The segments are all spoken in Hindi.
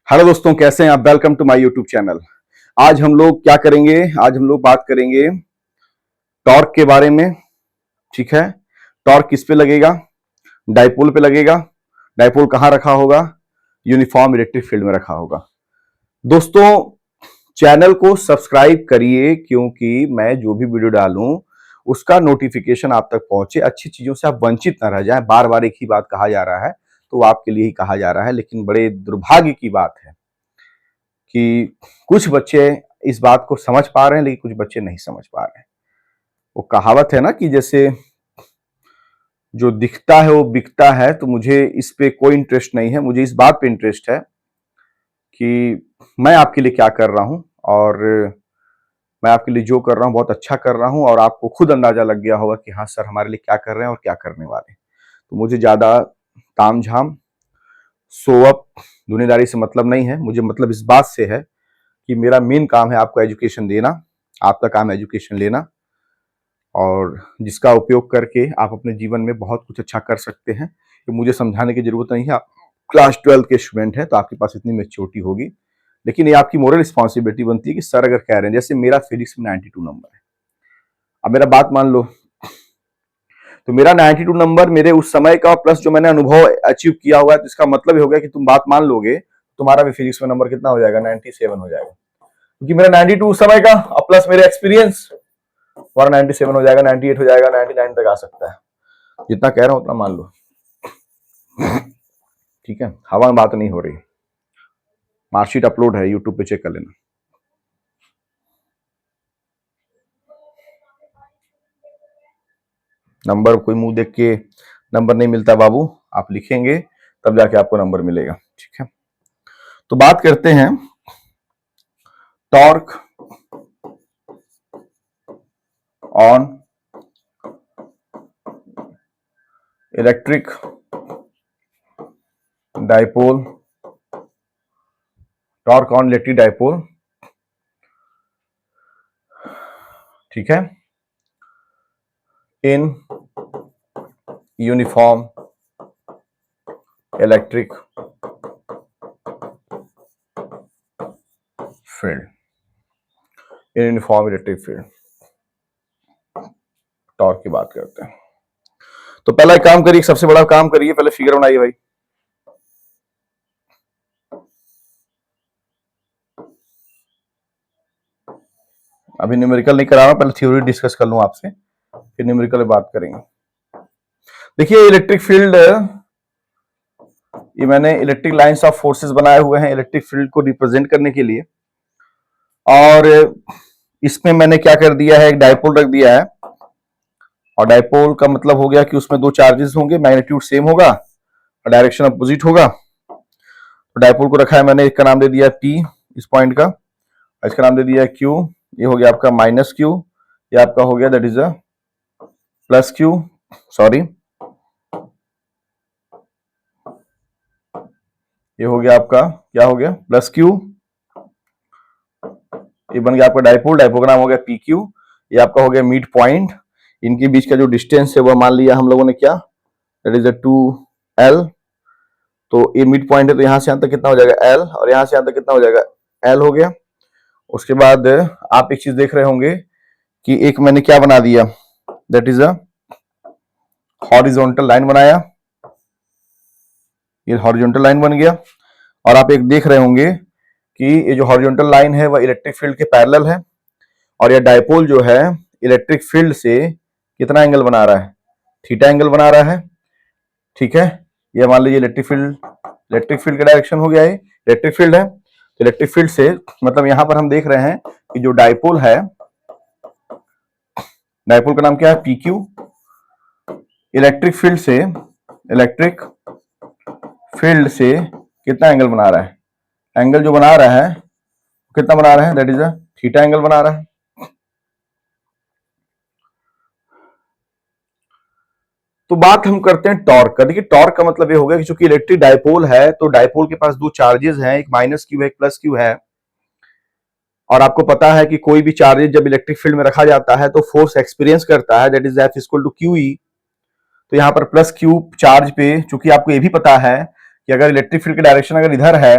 हेलो दोस्तों, कैसे हैं आप। Welcome to my YouTube channel. आज हम लोग क्या करेंगे, आज हम लोग बात करेंगे टॉर्क के बारे में। ठीक है, टॉर्क किस पे लगेगा? डाइपोल पे लगेगा। डाइपोल कहाँ रखा होगा? यूनिफॉर्म इलेक्ट्रिक फील्ड में रखा होगा। दोस्तों, चैनल को सब्सक्राइब करिए क्योंकि मैं जो भी वीडियो डालूं उसका नोटिफिकेशन आप तक पहुंचे, अच्छी चीजों से आप वंचित ना रह जाए। बार बार एक ही बात कहा जा रहा है तो आपके लिए ही कहा जा रहा है, लेकिन बड़े दुर्भाग्य की बात है कि कुछ बच्चे इस बात को समझ पा रहे हैं लेकिन कुछ बच्चे नहीं समझ पा रहे हैं। वो कहावत है ना कि जैसे जो दिखता है वो बिकता है। तो मुझे इस पे कोई इंटरेस्ट नहीं है, मुझे इस बात पे इंटरेस्ट है कि मैं आपके लिए क्या कर रहा हूं और मैं आपके लिए जो कर रहा हूं बहुत अच्छा कर रहा हूं और आपको खुद अंदाजा लग गया होगा कि हाँ सर हमारे लिए क्या कर रहे हैं और क्या करने वाले हैं। तो मुझे ज्यादा तामझाम शो अप दुनियादारी से मतलब नहीं है। मुझे मतलब इस बात से है कि मेरा मेन काम है आपको एजुकेशन देना, आपका काम है एजुकेशन लेना, और जिसका उपयोग करके आप अपने जीवन में बहुत कुछ अच्छा कर सकते हैं। तो मुझे समझाने की जरूरत नहीं है। आप क्लास 12 के स्टूडेंट हैं तो आपके पास इतनी मैच्योरिटी होगी, लेकिन ये आपकी मोरल रिस्पॉन्सिबिलिटी बनती है कि सर अगर कह रहे हैं, जैसे मेरा फिजिक्स में 92 नंबर है, अब मेरा बात मान लो, तो मेरा 92 नंबर मेरे उस समय का प्लस जो मैंने अनुभव अचीव किया हुआ है, तो इसका मतलब ये हो गया कि तुम बात मान लोगे तुम्हारा भी फिजिक्स में नंबर कितना हो जाएगा, 97 हो जाएगा, क्योंकि मेरा 92 उस समय का और प्लस मेरे एक्सपीरियंस, हमारा 97 हो जाएगा, 98 हो जाएगा, 99 तक आ सकता है। जितना कह रहा हूं उतना मान लो। ठीक है, हवा में बात नहीं हो रही। मार्कशीट अपलोड है, यूट्यूब पे चेक कर लेना। नंबर कोई मुंह देख के नंबर नहीं मिलता बाबू, आप लिखेंगे तब जाके आपको नंबर मिलेगा। ठीक है, तो बात करते हैं torque on electric dipole, torque on electric dipole. ठीक है, in uniform electric field, in uniform electric field torque की बात करते हैं। तो पहला एक काम करिए, सबसे बड़ा काम करिए, पहले फिगर बनाइए भाई। अभी न्यूमेरिकल नहीं करा रहा, पहले थ्योरी डिस्कस कर लूं आपसे, फिर न्यूमेरिकल में बात करेंगे। देखिए इलेक्ट्रिक फील्ड, ये मैंने इलेक्ट्रिक लाइंस ऑफ फोर्सेस बनाए हुए हैं इलेक्ट्रिक फील्ड को रिप्रेजेंट करने के लिए, और इसमें मैंने क्या कर दिया है, एक डाइपोल रख दिया है। और डाइपोल का मतलब हो गया कि उसमें दो चार्जेस होंगे, मैग्नीट्यूड सेम होगा और डायरेक्शन अपोजिट होगा। तो डाइपोल को रखा है मैंने, एक का नाम दे दिया P इस पॉइंट का, इसका नाम दे दिया Q। ये हो गया आपका माइनस Q, ये आपका हो गया that is a plus Q, sorry, ये हो गया आपका क्या हो गया, प्लस Q। ये बन गया आपका डाइपोल, डाइपोल का नाम हो गया PQ। ये आपका हो गया मिड पॉइंट, इनके बीच का जो डिस्टेंस है वह मान लिया हम लोगों ने क्या, दैट इज अ 2L। तो ये मिड पॉइंट है तो यहां से यहां तक कितना हो जाएगा L, और यहां से यहां तक कितना हो जाएगा L हो गया। उसके बाद आप एक चीज देख रहे होंगे कि एक मैंने क्या बना दिया, that is a horizontal line बनाया, ये हॉरिजॉन्टल लाइन बन गया। और आप एक देख रहे होंगे कि ये जो हॉरिजॉन्टल लाइन है वह इलेक्ट्रिक फील्ड के पैरेलल है, और ये डाइपोल जो है इलेक्ट्रिक फील्ड से कितना एंगल बना रहा है, थीटा एंगल बना रहा है। ठीक है, ये मान लीजिए इलेक्ट्रिक फील्ड का डायरेक्शन हो गया, है इलेक्ट्रिक फील्ड है। तो इलेक्ट्रिक फील्ड से मतलब यहां पर हम देख रहे हैं कि जो डाइपोल है, डाइपोल का नाम क्या है PQ। इलेक्ट्रिक फील्ड से कितना एंगल बना रहा है, एंगल जो बना रहा है कितना बना रहा है, that is a theta angle बना रहा है। तो बात हम करते हैं टॉर्क का। देखिए टॉर्क का मतलब ये हो गया कि चूंकि इलेक्ट्रिक डाइपोल है तो डाइपोल के पास दो चार्जेस हैं, एक माइनस Q है, एक प्लस Q है। और आपको पता है कि कोई भी चार्जेस जब इलेक्ट्रिक फील्ड में रखा जाता है तो फोर्स एक्सपीरियंस करता है, that is F equal to QE। तो यहाँ पर प्लस Q चार्ज पे, चूंकि आपको ये भी पता है कि अगर इलेक्ट्रिक फील्ड का डायरेक्शन अगर इधर है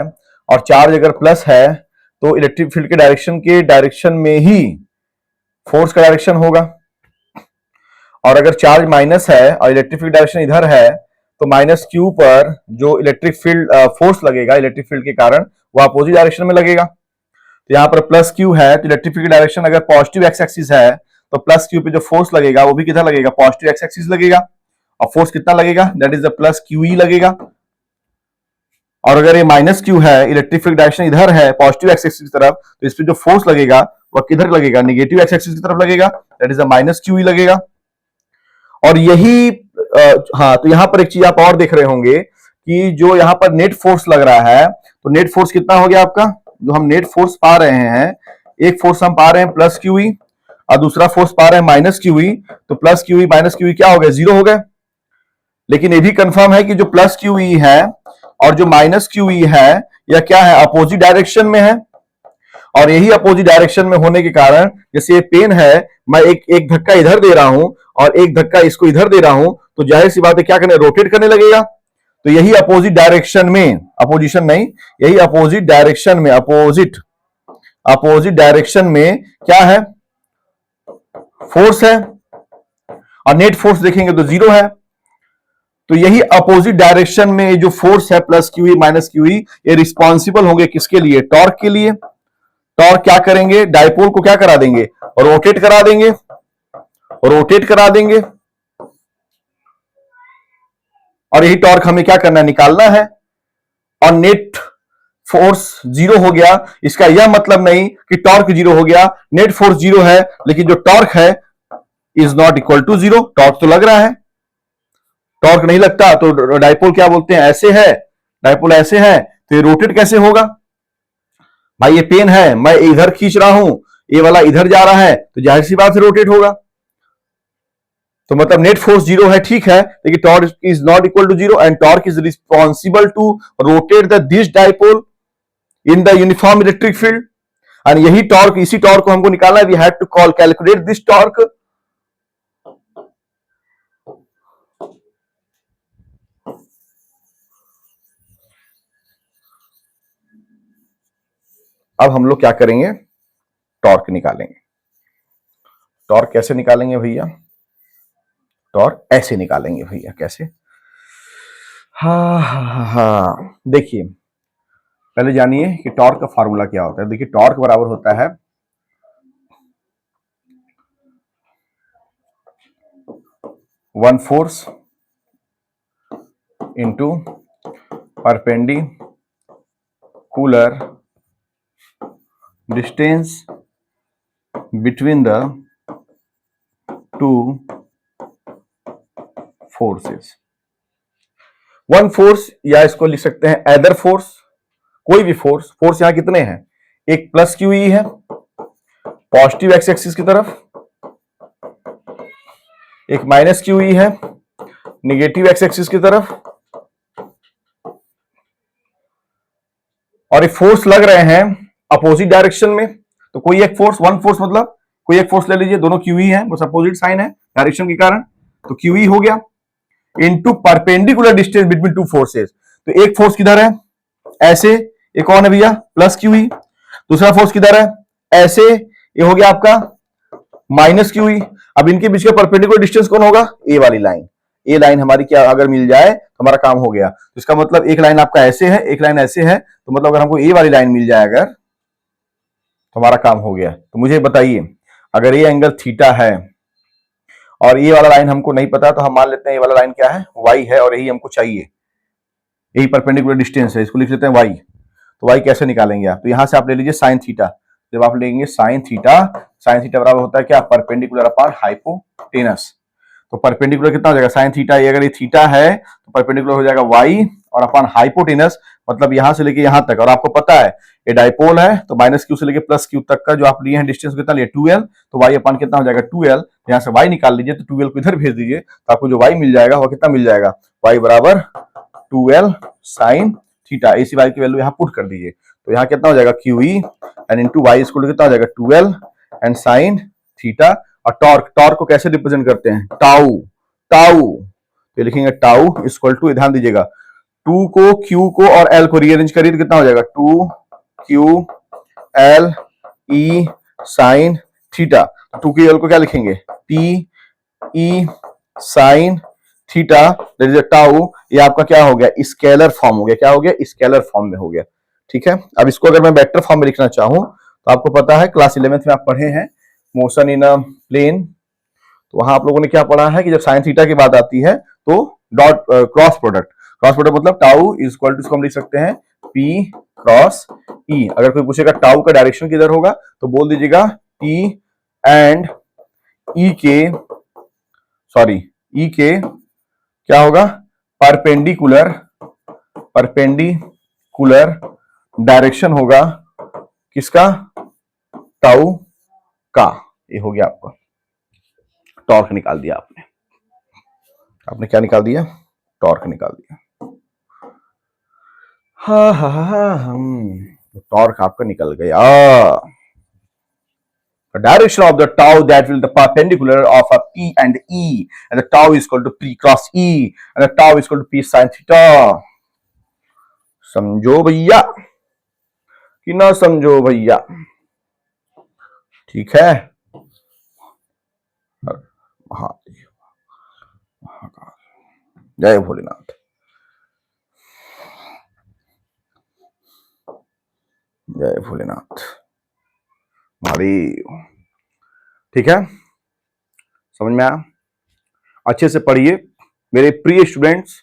और चार्ज अगर प्लस है तो इलेक्ट्रिक फील्ड के डायरेक्शन में ही फोर्स का डायरेक्शन होगा। और अगर चार्ज माइनस है और इलेक्ट्रिक फील्ड डायरेक्शन इधर है तो माइनस क्यू पर जो इलेक्ट्रिक फील्ड फोर्स लगेगा इलेक्ट्रिक फील्ड के कारण वो अपोजिट डायरेक्शन में लगेगा। तो यहाँ पर प्लस क्यू है तो इलेक्ट्रिक फील्ड की डायरेक्शन अगर पॉजिटिव एक्स एक्सिस है तो प्लस क्यू पे जो फोर्स लगेगा वो भी किधर लगेगा, पॉजिटिव एक्स एक्सिस लगेगा। और फोर्स कितना लगेगा, that is the plus Q E लगेगा। और अगर ये माइनस क्यू है, इलेक्ट्रिक फील्ड डायरेक्शन इधर है पॉजिटिव एक्स एक्सिस की तरफ, तो इस पे जो फोर्स लगेगा वह किधर लगेगा, नेगेटिव एक्स एक्सिस की तरफ लगेगा, that is the minus Q E लगेगा। और यही हाँ, तो यहां पर एक चीज आप और देख रहे होंगे कि जो यहां पर नेट फोर्स लग रहा है, तो नेट फोर्स कितना हो गया आपका, जो हम नेट फोर्स पा रहे हैं, एक फोर्स हम पा रहे हैं प्लस क्यू ई और दूसरा फोर्स पा रहे हैं माइनस क्यू ई, तो plus Q E minus Q E क्या हो गया, जीरो हो गया। लेकिन ये भी कंफर्म है कि जो प्लस क्यू ई है और जो माइनस क्यू ई है यह क्या है, अपोजिट डायरेक्शन में है। और यही अपोजिट डायरेक्शन में होने के कारण जैसे ये पेन है, मैं एक धक्का इधर दे रहा हूं और एक धक्का इसको इधर दे रहा हूं, तो जाहिर सी बात है क्या करने, रोटेट करने लगेगा। तो यही अपोजिट डायरेक्शन में, अपोजिशन नहीं, यही अपोजिट डायरेक्शन में, अपोजिट डायरेक्शन में क्या है, फोर्स है। और नेट फोर्स देखेंगे तो जीरो है। तो यही अपोजिट डायरेक्शन में जो फोर्स है plus Q E minus Q E, ये रिस्पॉन्सिबल होंगे किसके लिए, टॉर्क के लिए। टॉर्क क्या करेंगे, डायपोल को क्या करा देंगे, रोटेट करा देंगे, रोटेट करा देंगे। और यही टॉर्क हमें क्या करना है, निकालना है। और नेट फोर्स जीरो हो गया, इसका यह मतलब नहीं कि टॉर्क जीरो हो गया, नेट फोर्स जीरो है लेकिन जो टॉर्क है is not equal to zero. Torque तो लग रहा है, टॉर्क नहीं लगता तो डायपोल क्या बोलते हैं, ऐसे है, डायपोल ऐसे है, तो ये रोटेट कैसे होगा भाई, ये पेन है, मैं इधर खींच रहा हूं, ये वाला इधर जा रहा है, तो जाहिर सी बात से रोटेट होगा। तो मतलब नेट फोर्स जीरो है, ठीक है, लेकिन torque is not equal to zero and torque is responsible to rotate this dipole in the uniform electric field. And यही टॉर्क, इसी टॉर्क को हमको निकालना है, we had to calculate this torque. अब हम लोग क्या करेंगे, टॉर्क निकालेंगे। टॉर्क कैसे निकालेंगे भैया, टॉर्क ऐसे निकालेंगे भैया, कैसे, हाँ, देखिए पहले जानिए कि टॉर्क का फार्मूला क्या होता है। देखिए टॉर्क बराबर होता है one force into perpendicular distance between the two forces. One force, या इसको लिख सकते हैं अदर फोर्स, कोई भी फोर्स। फोर्स यहां कितने हैं, एक प्लस क्यू ई है पॉजिटिव एक्स एक्सिस की तरफ, एक माइनस क्यू ई है निगेटिव एक्स एक्सिस की तरफ। और ये फोर्स लग रहे हैं अपोजिट डायरेक्शन में, तो कोई एक फोर्स, वन फोर्स मतलब कोई एक फोर्स ले लीजिए, दोनों क्यू ई है, बस अपोजिट साइन है डायरेक्शन के कारण, तो क्यू ई हो गया into perpendicular distance between two forces. तो एक फोर्स किधर है, ऐसे, ये कौन है भैया, प्लस क्यू ई। दूसरा फोर्स किधर है, ऐसे, ये हो गया आपका माइनस क्यू ई। अब इनके बीच का परपेंडिकुलर डिस्टेंस कौन होगा, ए वाली लाइन। ए लाइन हमारी क्या अगर मिल जाए तो हमारा काम हो गया। तो इसका मतलब एक लाइन आपका ऐसे है, एक लाइन ऐसे है, तो मतलब अगर हमको ए वाली लाइन मिल जाए अगर, तो हमारा काम हो गया। तो मुझे बताइए, अगर ये एंगल थीटा है और ये वाला लाइन हमको नहीं पता, तो हम मान लेते हैं ये वाला लाइन क्या है, वाई है, और यही हमको चाहिए, यही परपेंडिकुलर डिस्टेंस है, इसको लिख लेते हैं वाई। तो वाई कैसे निकालेंगे आप, तो यहां से आप ले लीजिए साइन थीटा। जब आप लेंगे साइन थीटा, साइन थीटा बराबर होता है क्या, परपेंडिकुलर अपॉन हाइपोटेनस। तो परपेंडिकुलर कितना हो जाएगा, साइन थीटा, अगर ये थीटा है तो परपेंडिकुलर हो जाएगा वाई और अपॉन हाइपोटेनस, मतलब यहां से लेके यहां तक। और आपको पता है ये डायपोल है, तो माइनस क्यू से लेके प्लस क्यू तक का जो आप लिए हैं डिस्टेंस कितना लिए, 2l, तो वाई अपॉन कितना हो जाएगा 2l। यहां से वाई निकाल लीजिए, तो 2l को इधर भेज दीजिए, तो आपको जो वाई मिल जाएगा वो कितना मिल जाएगा, वाई बराबर 2l साइन थीटा। इसी वाई की वैल्यू यहाँ पुट कर दीजिए, तो यहाँ कितना हो जाएगा q e and into y equal कितना हो जाएगा 2l एंड साइन थीटा। और टॉर्क, टॉर्क को कैसे रिप्रेजेंट करते हैं, टाउ, टाउ, तो लिखेंगे टाउ इक्वल टू, ध्यान दीजिएगा 2 को, Q को और L को रीअरेंज करिए तो कितना हो जाएगा, 2Q L E sine theta. 2Q L को क्या लिखेंगे, T E sine theta that is tau. ये आपका क्या हो गया, स्केलर फॉर्म हो गया। क्या हो गया, स्केलर फॉर्म में हो गया। ठीक है, अब इसको अगर मैं वेक्टर फॉर्म में लिखना चाहूं तो आपको पता है क्लास 11th में आप पढ़े हैं मोशन इन अ प्लेन, तो वहां आप लोगों ने क्या पढ़ा है कि जब साइन थीटा की बात आती है तो dot cross product, cross product मतलब टाउ इज इक्वल टू, इसको हम लिख सकते हैं P क्रॉस E। अगर कोई पूछेगा टाउ का डायरेक्शन किधर होगा तो बोल दीजिएगा P एंड E के, सॉरी E के क्या होगा, परपेंडिकुलर, परपेंडिकुलर डायरेक्शन होगा किसका, टाउ का। ये हो गया आपका टॉर्क निकाल दिया आपने। आपने क्या निकाल दिया, टॉर्क निकाल दिया। टॉर्क आपका निकल गया। The direction of the tau that will the perpendicular of a P and E, and the tau is equal to P cross E, and the tau is equal to P sin theta। समझो भैया कि ना समझो भैया, ठीक है। महादेव, जय भोलेनाथ, जय भोलेनाथ, महादेव। ठीक है, समझ में आया, अच्छे से पढ़िए मेरे प्रिय स्टूडेंट्स।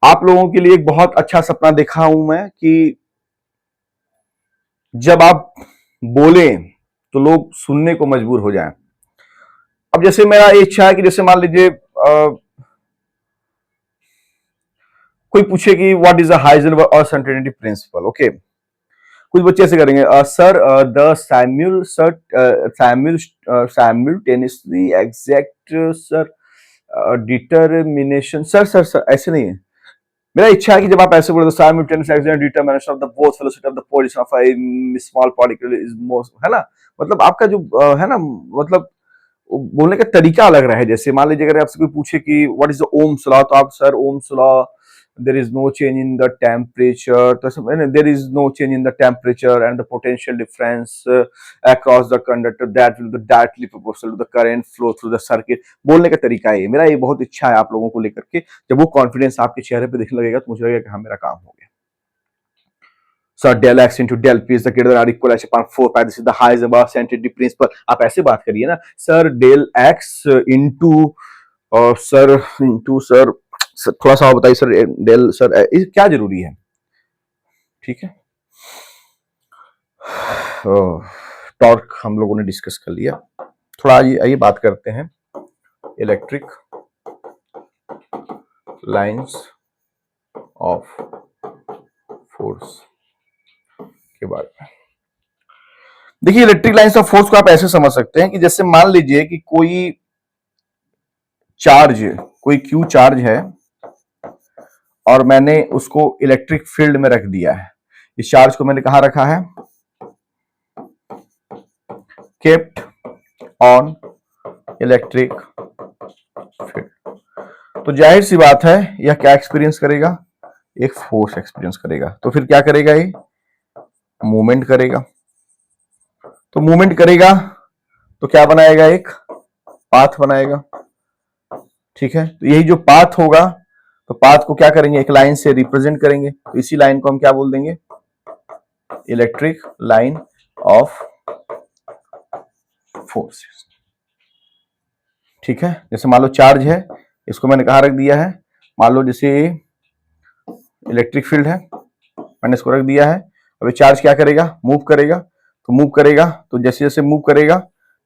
आप लोगों के लिए एक बहुत अच्छा सपना देखा हूं मैं कि जब आप बोले तो लोग सुनने को मजबूर हो जाएं। अब जैसे मेरा इच्छा है कि जैसे मान लीजिए कोई पूछे कि what is the Heisenberg uncertainty principal, okay, कुछ बच्चे ऐसे करेंगे, sir the simultaneously exact sir determination, sir ऐसे नहीं है। मेरा इच्छा है कि जब आप ऐसे बोले तो simultaneous exact determination of the both velocity of the position of a small particle is most, है ना, मतलब आपका जो है ना, मतलब बोलने का तरीका अलग रहा है। जैसे मान लीजिए अगर आपसे कोई पूछे कि what is the Ohm's law, तो आप sir Ohm's law there is no change in the temperature, there is no change in the temperature and the potential difference across the conductor that will be directly proportional to the current flow through the circuit। बोलने का तरीका है मेरा, ये बहुत इच्छा है आप लोगों को लेकर के, जब वो कॉन्फिडेंस आपके चेहरे पे दिखने लगेगा तो मुझे लगेगा कि हाँ मेरा काम हो गया। Sir del x into del p is the greater or equal h upon 4 pi, this is the Heisenberg uncertainty principle. आप ऐसे बात करिए ना, सर डेल एक्स इंटू और सर इंटू सर, थोड़ा सा बताइए सर डेल, सर क्या जरूरी है, ठीक है। टॉर्क हम लोगों ने डिस्कस कर लिया, थोड़ा आइए बात करते हैं इलेक्ट्रिक लाइंस ऑफ फोर्स के बारे में। देखिए इलेक्ट्रिक लाइंस ऑफ फोर्स को आप ऐसे समझ सकते हैं कि जैसे मान लीजिए कि कोई चार्ज, कोई क्यू चार्ज है और मैंने उसको इलेक्ट्रिक फील्ड में रख दिया है। इस चार्ज को मैंने कहां रखा है, केप्ट ऑन इलेक्ट्रिक फील्ड। तो जाहिर सी बात है यह क्या एक्सपीरियंस करेगा, एक फोर्स एक्सपीरियंस करेगा। तो फिर क्या करेगा, ये मूवमेंट करेगा। तो मूवमेंट करेगा तो क्या बनाएगा, एक पाथ बनाएगा, ठीक है। तो यही जो पाथ होगा, तो पाथ को क्या करेंगे, एक लाइन से रिप्रेजेंट करेंगे। तो इसी लाइन को हम क्या बोल देंगे, इलेक्ट्रिक लाइन ऑफ फोर्सेस, ठीक है। जैसे मान लो चार्ज है, इसको मैंने कहां रख दिया है, मान लो जैसे इलेक्ट्रिक फील्ड है, मैंने इसको रख दिया है। अब ये चार्ज क्या करेगा, मूव करेगा। तो मूव करेगा तो जैसे जैसे मूव करेगा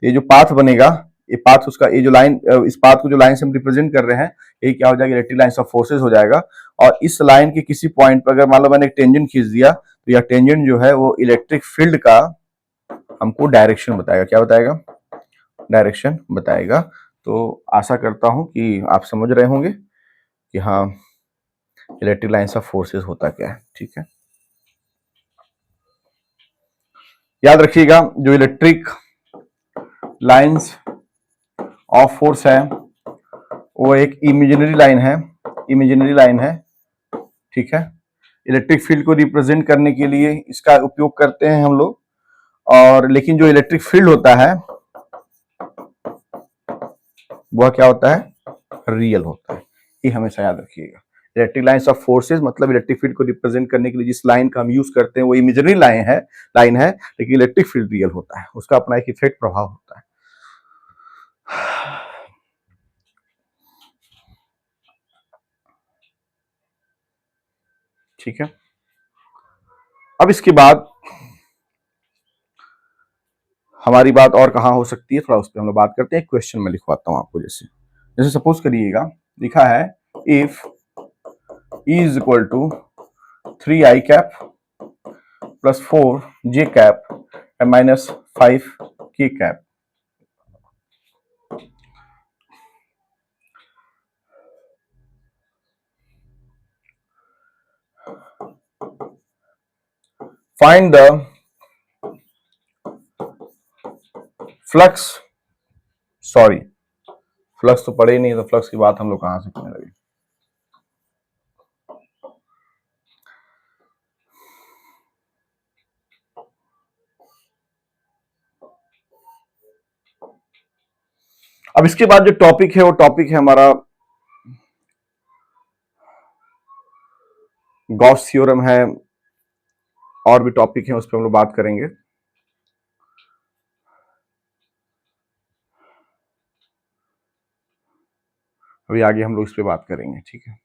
ये जो पाथ बनेगा, ये पाथ उसका, ये जो लाइन, इस पाथ को जो लाइन से हम रिप्रेजेंट कर रहे हैं, ये क्या हो जाएगा, इलेक्ट्रिक लाइन ऑफ फोर्सेस हो जाएगा। और इस लाइन के किसी पॉइंट पर अगर मान लो मैंने एक टेंजेंट खींच दिया, तो यह टेंजेंट जो है वो इलेक्ट्रिक फील्ड का हमको डायरेक्शन बताएगा। क्या बताएगा, डायरेक्शन बताएगा। तो आशा करता हूं कि आप समझ रहे होंगे कि हाँ इलेक्ट्रिक लाइंस ऑफ फोर्सेस होता क्या है, ठीक है। याद रखिएगा जो इलेक्ट्रिक लाइंस ऑफ फोर्स है वो एक इमेजिनरी लाइन है, इमेजिनरी लाइन है, ठीक है। इलेक्ट्रिक फील्ड को रिप्रेजेंट करने के लिए इसका उपयोग करते हैं हम लोग, और लेकिन जो इलेक्ट्रिक फील्ड होता है वह क्या होता है, रियल होता है। ये हमेशा याद रखिएगा। इलेक्ट्रिक लाइन्स ऑफ फोर्सेस मतलब इलेक्ट्रिक फील्ड को रिप्रेजेंट करने के लिए जिस लाइन का हम यूज करते हैं वो इमेजिनरी लाइन है, लेकिन इलेक्ट्रिक फील्ड रियल होता है, उसका अपना एक इफेक्ट प्रभाव होता है। ठीक है। अब इसके बाद हमारी बात और कहां हो सकती है, थोड़ा उस पर हम लोग बात करते हैं। एक क्वेश्चन में लिखवाता हूं आपको। जैसे जैसे सपोज करिएगा, लिखा है if E is equal to 3i cap plus 4j cap and minus 5k cap. Find the flux, sorry flux तो पढ़े ही नहीं, तो फ्लक्स की बात हम लोग कहां से करने लगे। अब इसके बाद जो टॉपिक है वो टॉपिक है हमारा गॉस थ्योरम है, और भी टॉपिक है उस पर हम लोग बात करेंगे। अभी आगे हम लोग इस पे बात करेंगे, ठीक है।